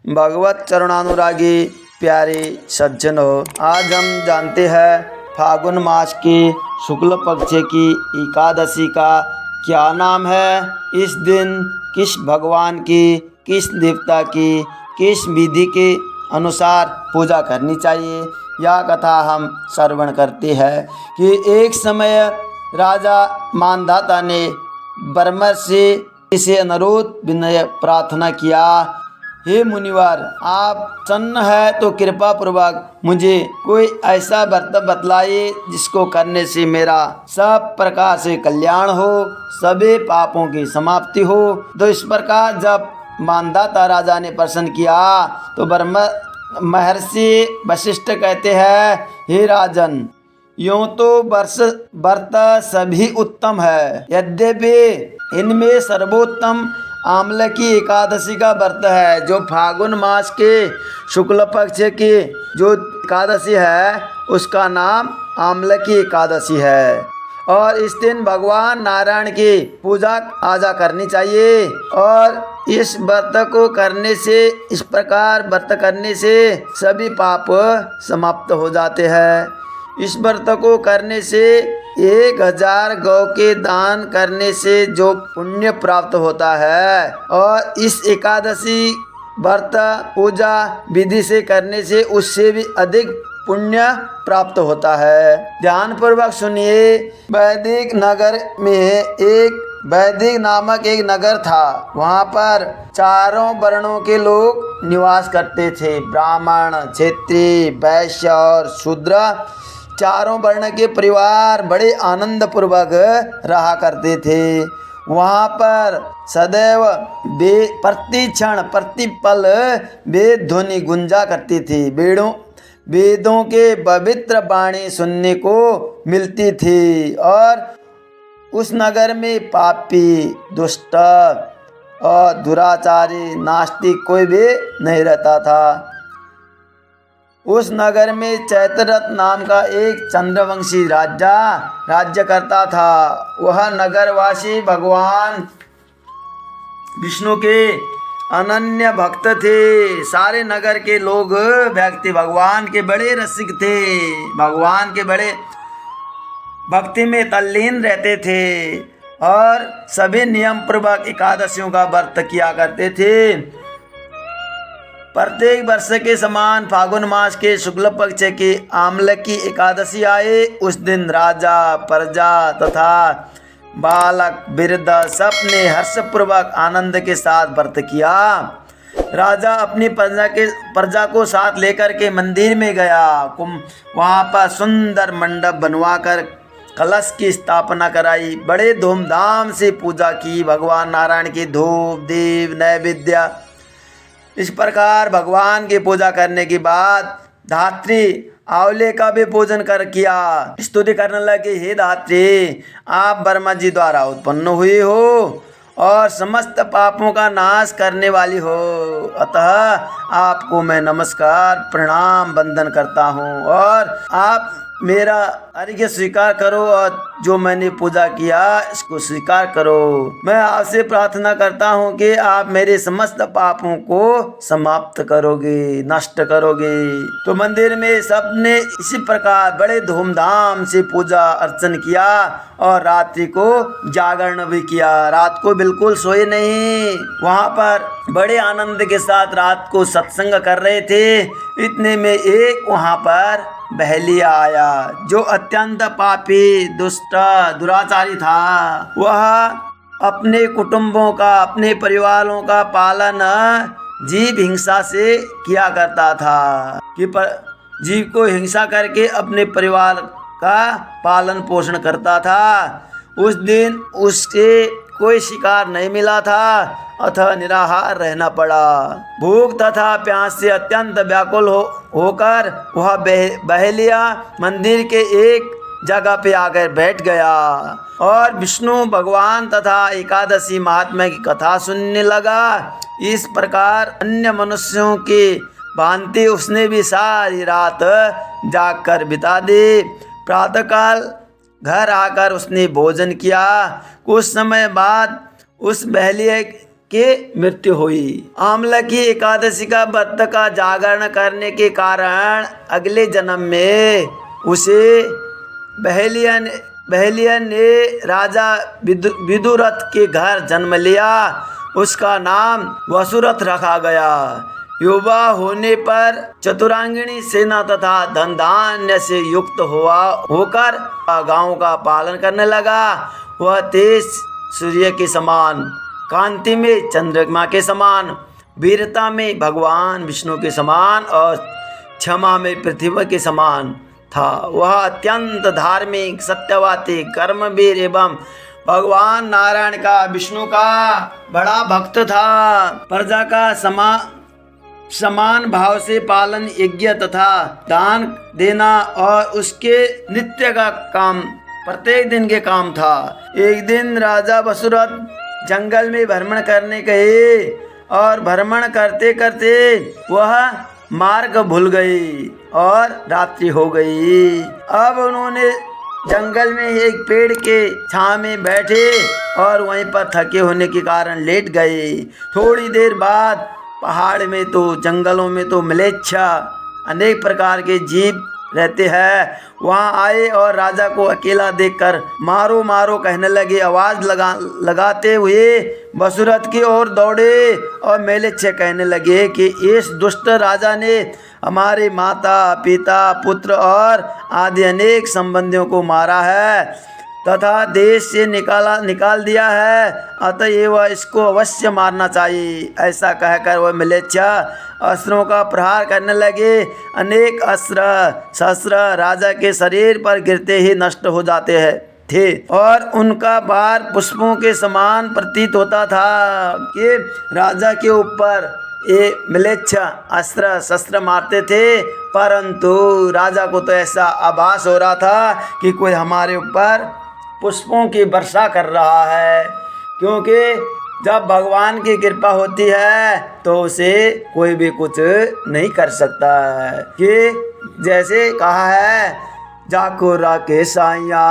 भगवत चरणानुरागी प्यारे सज्जनों, आज हम जानते हैं फागुन मास की शुक्ल पक्ष की एकादशी का क्या नाम है। इस दिन किस भगवान की, किस देवता की, किस विधि के अनुसार पूजा करनी चाहिए, यह कथा हम श्रवण करते हैं कि एक समय राजा मानधाता ने ब्रह्मर्षि से अनुरोध विनय प्रार्थना किया, हे मुनिवर, आप प्रसन्न है तो कृपा पूर्वक मुझे कोई ऐसा व्रत बतलाइए जिसको करने से मेरा सब प्रकार से कल्याण हो, सभी पापों की समाप्ति हो। तो इस प्रकार जब मानधाता राजा ने प्रश्न किया तो ब्रह्म महर्षि वशिष्ठ कहते हैं, हे राजन, यूं तो व्रत सभी उत्तम है, यद्यपि इनमें सर्वोत्तम आमले की एकादशी का व्रत है, जो फागुन मास के शुक्ल पक्ष की जो एकादशी है उसका नाम आमले की एकादशी है। और इस दिन भगवान नारायण की पूजा आजा करनी चाहिए। और इस व्रत को करने से, इस प्रकार व्रत करने से सभी पाप समाप्त हो जाते हैं। इस व्रत को करने से 1000 गौ के दान करने से जो पुण्य प्राप्त होता है, और इस एकादशी व्रत पूजा विधि से करने से उससे भी अधिक पुण्य प्राप्त होता है। ध्यान पूर्वक सुनिए। वैदिक नगर में वैदिक नामक एक नगर था। वहाँ पर चारों वर्णों के लोग निवास करते थे, ब्राह्मण, क्षत्रिय, वैश्य और शूद्र। चारों वर्ण के परिवार बड़े आनंद पूर्वक रहा करते थे। वहाँ पर सदैव प्रति क्षण प्रति पल वेद ध्वनि गुंजा करती थी। वेदों के पवित्र वाणी सुनने को मिलती थी। और उस नगर में पापी, दुष्ट और दुराचारी, नास्तिक कोई भी नहीं रहता था। उस नगर में चैत्ररथ नाम का एक चंद्रवंशी राजा राज्य करता था। वह नगरवासी भगवान विष्णु के अनन्य भक्त थे। सारे नगर के लोग व्यक्ति भगवान के बड़े रसिक थे, भगवान के बड़े भक्ति में तल्लीन रहते थे और सभी नियम पूर्वक एकादशियों का व्रत किया करते थे। प्रत्येक वर्ष के समान फागुन मास के शुक्ल पक्ष की आमले की एकादशी आए। उस दिन राजा, प्रजा तथा बालक, वृद्ध सबने हर्षपूर्वक आनंद के साथ व्रत किया। राजा अपनी प्रजा को साथ लेकर के मंदिर में गया। वहाँ पर सुंदर मंडप बनवाकर कलश की स्थापना कराई। बड़े धूमधाम से पूजा की। भगवान नारायण की धूप, दीप, नैवेद्य, इस प्रकार भगवान की पूजा करने के बाद धात्री आंवले का भी पूजन किया। स्तुति करने लगे, हे धात्री, आप ब्रह्मा जी द्वारा उत्पन्न हुई हो और समस्त पापों का नाश करने वाली हो, अतः आपको मैं नमस्कार प्रणाम वंदन करता हूँ और आप मेरा अर्घ्य स्वीकार करो और जो मैंने पूजा किया इसको स्वीकार करो। मैं आपसे प्रार्थना करता हूँ कि आप मेरे समस्त पापों को समाप्त करोगे, नष्ट करोगे। तो मंदिर में सबने इसी प्रकार बड़े धूमधाम से पूजा अर्चन किया और रात्रि को जागरण भी किया। रात को बिल्कुल सोए नहीं, वहाँ पर बड़े आनंद के साथ रात को सत्संग कर रहे थे। इतने में एक वहाँ पर बहेलिया आया जो अत्यंत पापी, दुष्ट, दुराचारी था। वह अपने कुटुंबों का, अपने परिवारों का पालन जीव हिंसा से किया करता था कि जीव को हिंसा करके अपने परिवार का पालन पोषण करता था। उस दिन उसके कोई शिकार नहीं मिला था, अतः निराहार रहना पड़ा। भूख तथा प्यास से अत्यंत व्याकुल होकर वह बहेलिया मंदिर के एक जगह पे आकर बैठ गया और विष्णु भगवान तथा एकादशी महात्मा की कथा सुनने लगा। इस प्रकार अन्य मनुष्यों के भांति उसने भी सारी रात जागकर बिता दी। प्रातःकाल घर आकर उसने भोजन किया। कुछ समय बाद उस बहेलिया के मृत्यु हुई। आमला की एकादशी का व्रत का जागरण करने के कारण अगले जन्म में उसे बहेलिया ने राजा विदुरथ के घर जन्म लिया। उसका नाम वसुरथ रखा गया। युवा होने पर चतुरांगिणी सेना तथा धन धान्य से युक्त होकर गांव का पालन करने लगा। वह तेज सूर्य के समान, कांति में चंद्रमा के समान, वीरता में भगवान विष्णु के समान और क्षमा में पृथ्वी के समान था। वह अत्यंत धार्मिक, सत्यवादी, कर्मवीर एवं भगवान नारायण का, विष्णु का बड़ा भक्त था। प्रजा का समान भाव से पालन, यज्ञ तथा दान देना और उसके नित्य का काम प्रत्येक दिन के काम था। एक दिन राजा वसुरथ जंगल में भ्रमण करने गए और भ्रमण करते करते वह मार्ग भूल गई और रात्रि हो गई। अब उन्होंने जंगल में एक पेड़ के छांव में बैठे और वहीं पर थके होने के कारण लेट गए। थोड़ी देर बाद पहाड़ में तो जंगलों में तो म्लेच्छा अनेक प्रकार के जीव रहते हैं, वहाँ आए और राजा को अकेला देखकर मारो मारो कहने लगे। आवाज लगाते हुए वसुरथ की ओर दौड़े और म्लेच्छ कहने लगे कि इस दुष्ट राजा ने हमारे माता पिता पुत्र और आदि अनेक संबंधियों को मारा है तथा देश से निकाल दिया है, अतएव इसको अवश्य मारना चाहिए। ऐसा कहकर वह म्लेच्छ अस्त्रों का प्रहार करने लगे। अनेक अस्त्र शस्त्र राजा के शरीर पर गिरते ही नष्ट हो जाते थे और उनका भार पुष्पों के समान प्रतीत होता था कि राजा के ऊपर ये म्लेच्छ अस्त्र शस्त्र मारते थे, परंतु राजा को तो ऐसा आभास हो रहा था कि कोई हमारे ऊपर पुष्पों की वर्षा कर रहा है, क्योंकि जब भगवान की कृपा होती है तो उसे कोई भी कुछ नहीं कर सकता है। कि जैसे कहा है, जाको राके साइया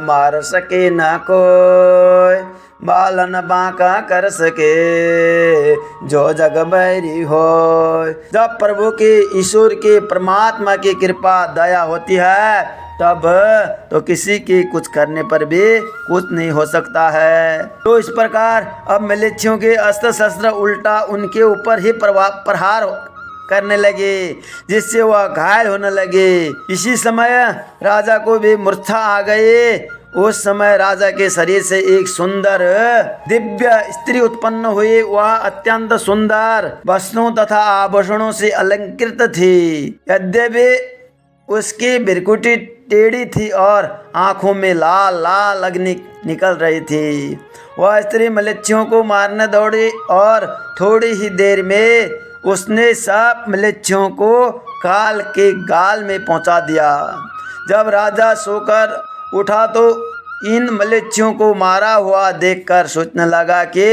मार सके न कोई, बालन बांका कर सके जो जग बैरी हो। जब प्रभु की, ईश्वर की, परमात्मा की कृपा दया होती है तब तो किसी की कुछ करने पर भी कुछ नहीं हो सकता है। तो इस प्रकार अब म्लेच्छों के अस्त्र शस्त्र उल्टा उनके ऊपर ही प्रहार करने लगे, जिससे वह घायल होने लगे। इसी समय राजा को भी मूर्छा आ गई। उस समय राजा के शरीर से एक सुंदर दिव्य स्त्री उत्पन्न हुई। वह अत्यंत सुंदर वस्त्रों तथा आभूषणों से अलंकृत थी। यद्यपि उसकी बिरकुटी टेढ़ी थी और आंखों में लाल लाल अग्नि निकल रही थी। वह स्त्री म्लेच्छों को मारने दौड़ी और थोड़ी ही देर में उसने सब म्लेच्छों को काल के गाल में पहुंचा दिया। जब राजा सोकर उठा तो इन म्लेच्छों को मारा हुआ देखकर सोचने लगा कि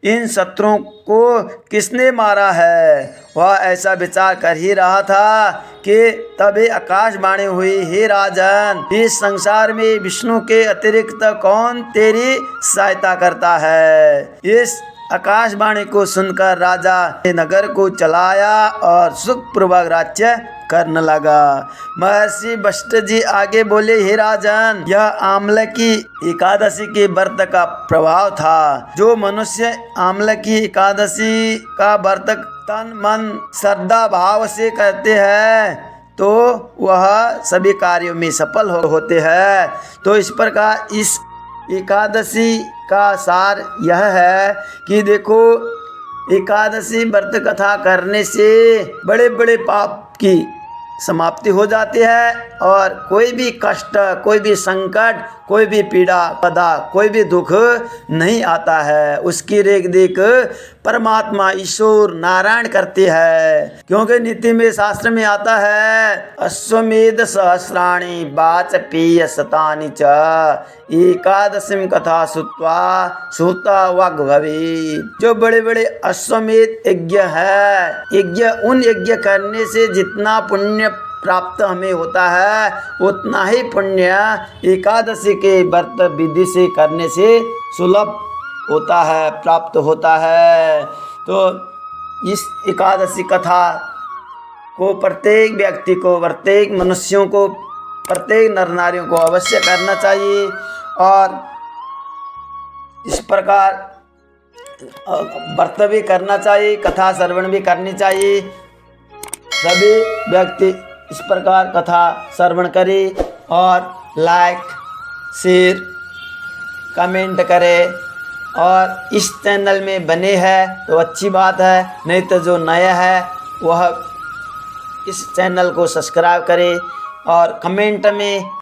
इन शत्रुओं को किसने मारा है। वह ऐसा विचार कर ही रहा था कि तभी आकाशवाणी हुई, हे राजन, इस संसार में विष्णु के अतिरिक्त कौन तेरी सहायता करता है। इस आकाशवाणी को सुनकर राजा ने नगर को चलाया और सुखपूर्वक राज्य करने लगा। महर्षि वशिष्ठ जी आगे बोले, हे राजन, यह आमला की एकादशी के व्रत का प्रभाव था। जो मनुष्य आमला की एकादशी का व्रत तन मन श्रद्धा भाव से करते हैं तो वह सभी कार्यों में सफल होते हैं। तो इस प्रकार इस एकादशी का सार यह है कि देखो, एकादशी व्रत कथा करने से बड़े बड़े पाप की समाप्ति हो जाती है और कोई भी कष्ट, कोई भी संकट, कोई भी पीड़ा पदा, कोई भी दुख नहीं आता है। उसकी रेख देख परमात्मा ईश्वर नारायण करते हैं, क्योंकि नीति में शास्त्र में आता है, अश्वमेध सहस्राणि वाजपेय शतानि च एकादशीम कथा श्रुता वाग्भवी। जो बड़े बड़े अश्वमेध यज्ञ है, यज्ञ उन यज्ञ करने से जितना पुण्य प्राप्त हमें होता है उतना ही पुण्य एकादशी के व्रत विधि से करने से सुलभ होता है, प्राप्त होता है। तो इस एकादशी कथा को प्रत्येक व्यक्ति को, प्रत्येक मनुष्यों को, प्रत्येक नर नारियों को अवश्य करना चाहिए और इस प्रकार व्रत भी करना चाहिए, कथा श्रवण भी करनी चाहिए। सभी व्यक्ति इस प्रकार कथा श्रवण करें और लाइक, शेयर, कमेंट करें और इस चैनल में बने हैं तो अच्छी बात है, नहीं तो जो नया है वह इस चैनल को सब्सक्राइब करें और कमेंट में